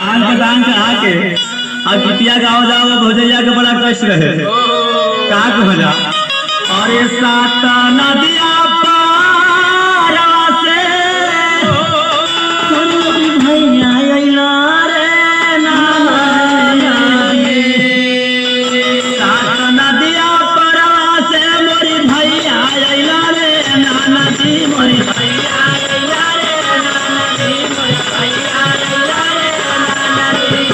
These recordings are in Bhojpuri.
कान के दान चढ़ा के और गीतिया गाओ जाओ भोजैया के बड़ा कष्ट रहे का कहला। अरे सात नदिया पारा से भैया अइला रे नाना सात नदिया पारा से मोरी भैया अइला रे नाना जी मोरी भैया अइला रे नाना जी मोरी भैया अइला रे नाना जी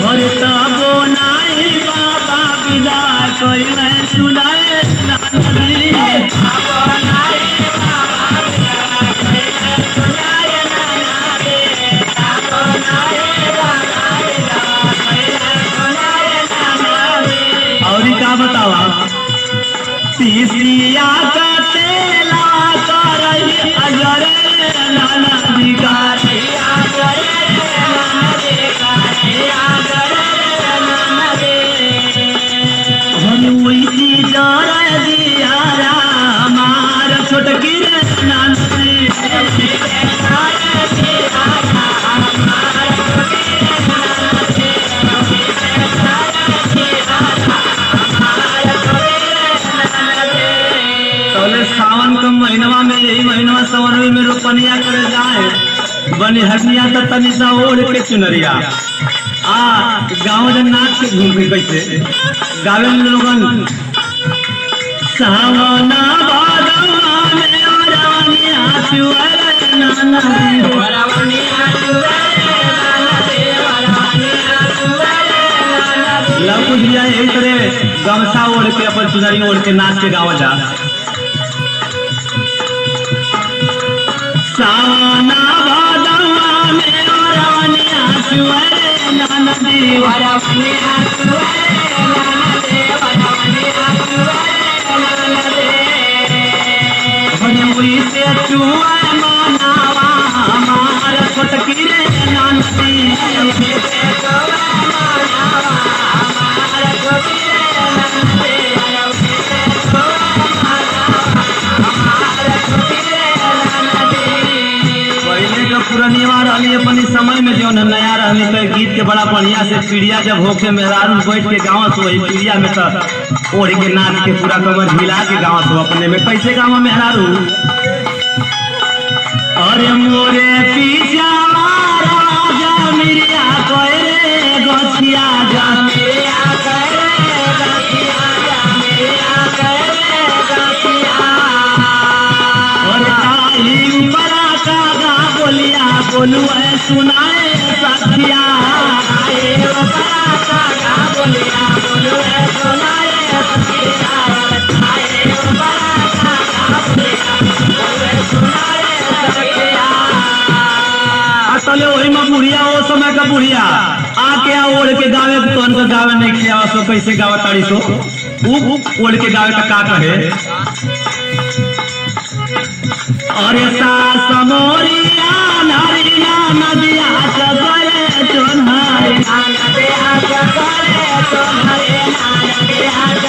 मोरी तबो नाई बाबा विदा कइले सुनाए नाना जी तबो नाई बाबा विदा कइले सुनाए नाना जी तबो नाई बाबा विदा कइले सुनाए नाना जी। और का बतावा तीसिया का तेला करई अजरे नाना जी का अजरे नाना जी का अजरे नाना जी हम वही जरे दिया हमार छोटकी नाना जी सावन के महीनवा में यही महीनवा सवनवी में रोपनिया करे जाए बनिहनिया तो तनी सा ओढ़ के चुनरिया आ गाँव जन नाच के घूम के कैसे गावे लोगन सावना बादवा में रानिया चुअरे नाना जी रानिया चुअरे नाना जी रानिया चुअरे नाना जी ला कुछ दिया यही तरह गमछा ओढ़ के अपन चुनरी ओढ़ के नाच के गावा जा। सावना बादवा में रानिया चुअरे नाना जी रानिया चुअरे नाना जी रानिया चुअरे नाना जी भनवी से चुअर मनावा हमार छोटकी रे नाना जी से चुअर मनावा हमार छोटकी रे नाना जी से चुअर मनावा हमार छोटकी रे नाना जी। पहले जो पुरानिया रहनी अपनी समय में जो नया रहनी तो गीत के बड़ा बढ़िया से पीड़िया जब होके मेहरारू बैठ के गाँव से वही पीड़िया में तो ओढ़ के नाच के पूरा कमर हिला के गाँव से अपने में कैसे गाँव मेहरारू अरे मोरे पीछा राजा मिरिया करे गछिया जा मिरिया करे गछिया जा मिरिया करे गछिया और आई बड़ा का बोलिया बोलू है सुनाए सखिया आई बड़ा का बोलिया बोलू है सुनाए सखिया आई बड़ा का बोलिया बोलू है सुनाए सखिया। असले वही में बुढ़िया वो समय का बुढ़िया आके ओढ़ के गावे तो उनका गावे नहीं किया सो कैसे गावा ताड़ी सो ओढ़ के गावे का कहे अरे सास मोरिया नारिया नदिया चले चोन्हारी नदिया चले चोन्हारी नदिया